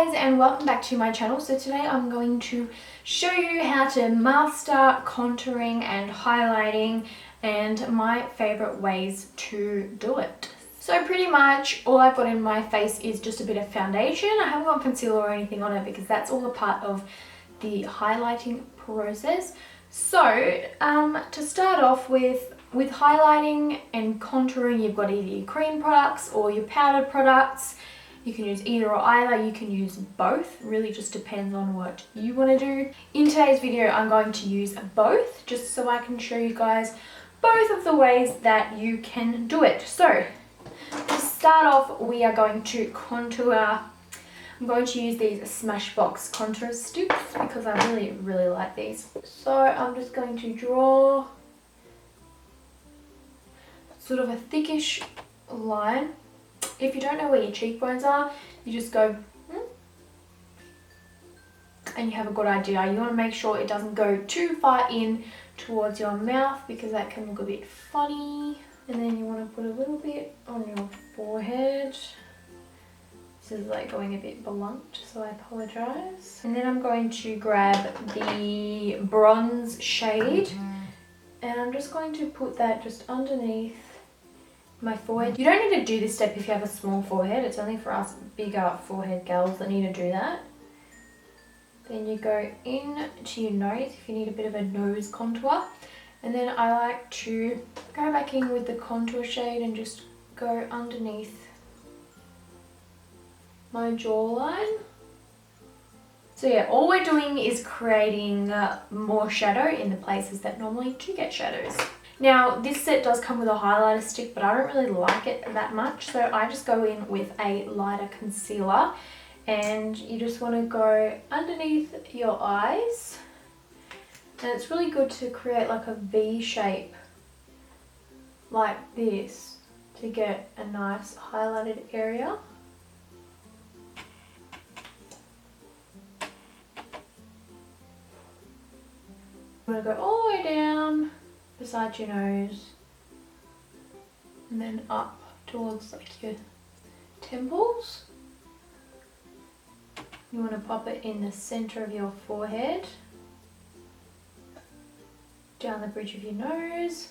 guys, and welcome back to my channel. So today I'm going to show you how to master contouring and highlighting and my favorite ways to do it. So pretty much all I've got in my face is just a bit of foundation. I haven't got concealer or anything on it because that's all a part of the highlighting process. So to start off with highlighting and contouring, you've got either your cream products or your powdered products. You can use either or either, you can use both, really just depends on what you want to do. In today's video I'm going to use both, just so I can show you guys both of the ways that you can do it. So to start off, we are going to contour. I'm going to use these Smashbox contour sticks because I really like these. So I'm just going to draw sort of a thickish line. If you don't know where your cheekbones are, you just go and you have a good idea. You want to make sure it doesn't go too far in towards your mouth because that can look a bit funny. And then you want to put a little bit on your forehead. This is like going a bit blunt, so I apologize. And then I'm going to grab the bronze shade and I'm just going to put that just underneath my forehead. You don't need to do this step if you have a small forehead. It's only for us bigger forehead gals that need to do that. Then you go in to your nose if you need a bit of a nose contour. And then I like to go back in with the contour shade and just go underneath my jawline. So yeah, all we're doing is creating more shadow in the places that normally do get shadows. Now this set does come with a highlighter stick, but I don't really like it that much, so I just go in with a lighter concealer and you just want to go underneath your eyes, and it's really good to create like a V shape like this to get a nice highlighted area. You want to go all the way down beside your nose and then up towards like your temples. You want to pop it in the center of your forehead, down the bridge of your nose,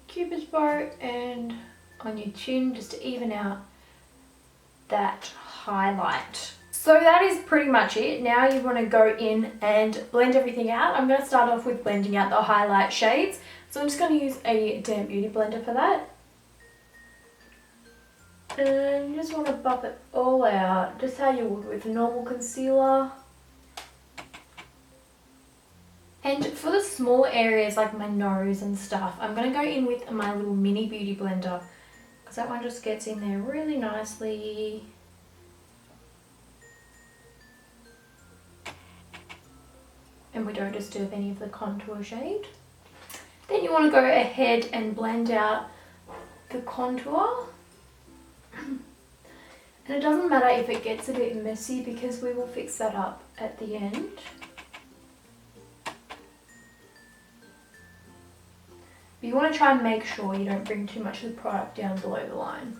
Cupid's bow, and on your chin just to even out that highlight. So that is pretty much it. Now you want to go in and blend everything out. I'm going to start off with blending out the highlight shades. So I'm just going to use a damp beauty blender for that. And you just want to buff it all out, just how you would with normal concealer. And for the small areas like my nose and stuff, I'm going to go in with my little mini beauty blender because that one just gets in there really nicely. And we don't disturb any of the contour shade. Then you want to go ahead and blend out the contour. And it doesn't matter if it gets a bit messy because we will fix that up at the end. But you want to try and make sure you don't bring too much of the product down below the line.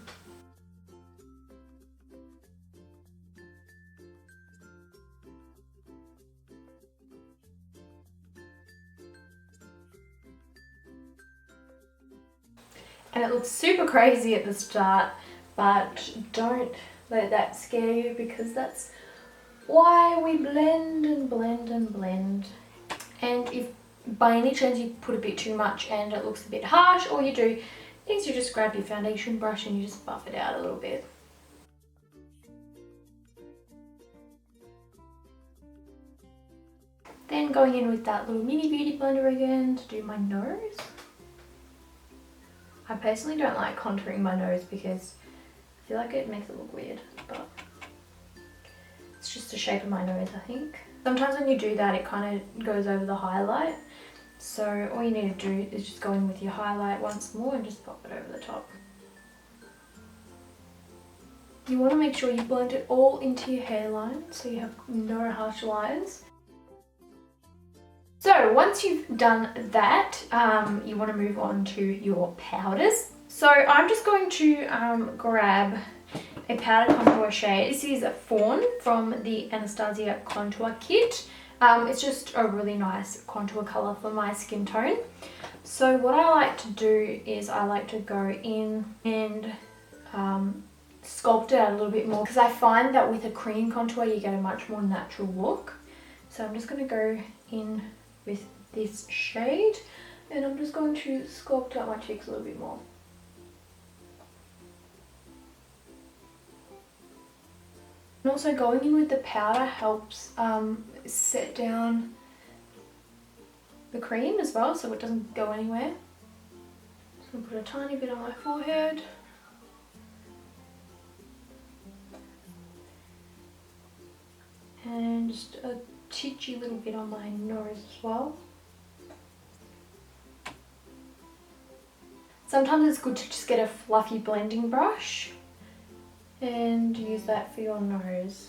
And it looks super crazy at the start, but don't let that scare you because that's why we blend and blend and blend. And if by any chance you put a bit too much and it looks a bit harsh, all you do is you just grab your foundation brush and you just buff it out a little bit. Then going in with that little mini beauty blender again to do my nose. I personally don't like contouring my nose because I feel like it makes it look weird, but it's just the shape of my nose, I think. Sometimes when you do that, it kind of goes over the highlight. So all you need to do is just go in with your highlight once more and just pop it over the top. You want to make sure you blend it all into your hairline so you have no harsh lines. So once you've done that, you want to move on to your powders. So I'm just going to grab a powder contour shade. This is Fawn from the Anastasia Contour Kit. It's just a really nice contour colour for my skin tone. So what I like to do is I like to go in and sculpt it out a little bit more, because I find that with a cream contour you get a much more natural look. So I'm just going to go in with this shade and I'm just going to sculpt out my cheeks a little bit more. And also going in with the powder helps set down the cream as well, so it doesn't go anywhere. So I'm going to put a tiny bit on my forehead. And just a titchy little bit on my nose as well. Sometimes it's good to just get a fluffy blending brush and use that for your nose.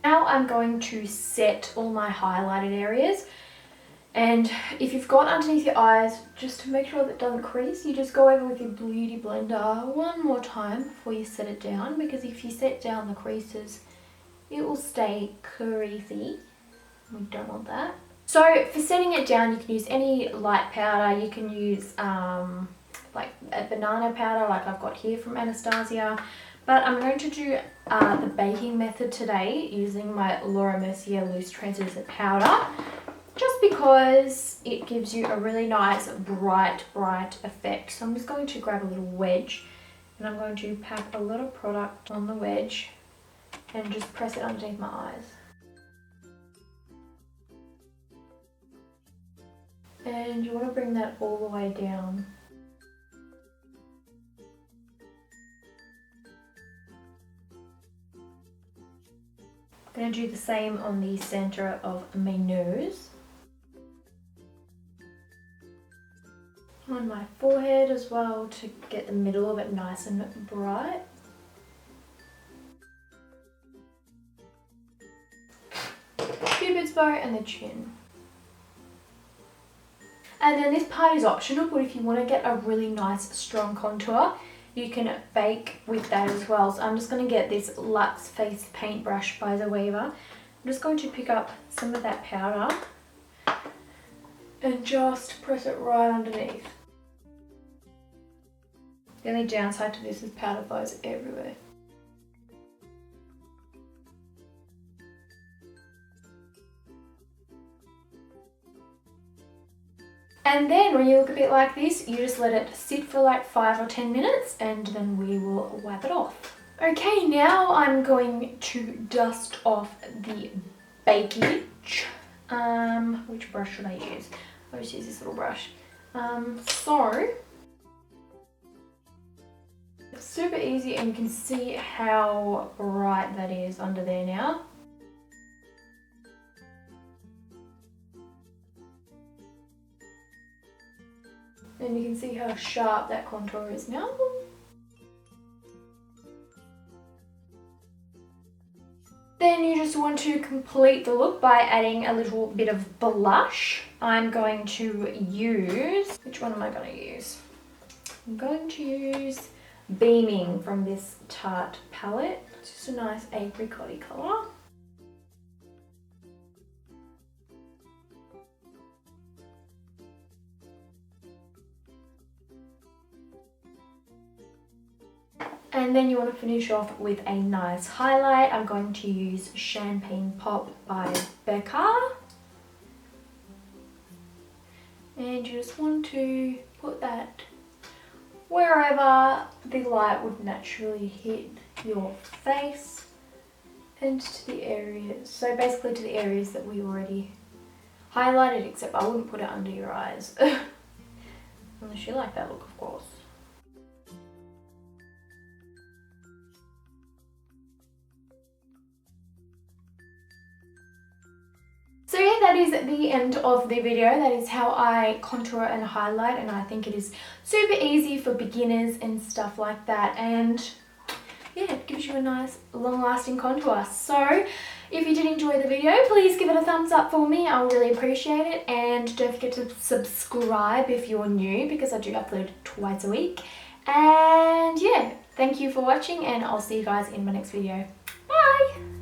Now I'm going to set all my highlighted areas, and if you've got underneath your eyes, just to make sure that it doesn't crease, you just go over with your beauty blender one more time before you set it down, because if you set down the creases it will stay creasy. We don't want that. So for setting it down you can use any light powder. You can use like a banana powder like I've got here from Anastasia, but I'm going to do the baking method today using my Laura Mercier loose translucent powder, just because it gives you a really nice bright effect. So I'm just going to grab a little wedge and I'm going to pack a little product on the wedge and just press it underneath my eyes. And you want to bring that all the way down. I'm going to do the same on the center of my nose. On my forehead as well, to get the middle of it nice and bright. Cupid's bow and the chin. And then this part is optional, but if you want to get a really nice strong contour, you can bake with that as well. So I'm just going to get this Luxe Face Paintbrush by Zoeva. I'm just going to pick up some of that powder and just press it right underneath. The only downside to this is powder flies everywhere. And then when you look a bit like this, you just let it sit for like 5 or 10 minutes and then we will wipe it off. Okay, now I'm going to dust off the bakage. Which brush should I use? I'll just use this little brush. So it's super easy and you can see how bright that is under there now. And you can see how sharp that contour is now. Then you just want to complete the look by adding a little bit of blush. I'm going to use, which one am I going to use? I'm going to use Beaming from this Tarte palette. It's just a nice apricot-y colour. And then you want to finish off with a nice highlight. I'm going to use Champagne Pop by Becca. And you just want to put that wherever the light would naturally hit your face and to the areas. So basically to the areas that we already highlighted, except I wouldn't put it under your eyes. Unless you like that look, of course. So yeah, that is the end of the video. That is how I contour and highlight, and I think it is super easy for beginners and stuff like that, and yeah, it gives you a nice long lasting contour. So If you did enjoy the video, please give it a thumbs up for me. I'll really appreciate it. And don't forget to subscribe if you're new, because I do upload twice a week. And yeah, thank you for watching, and I'll see you guys in my next video. Bye!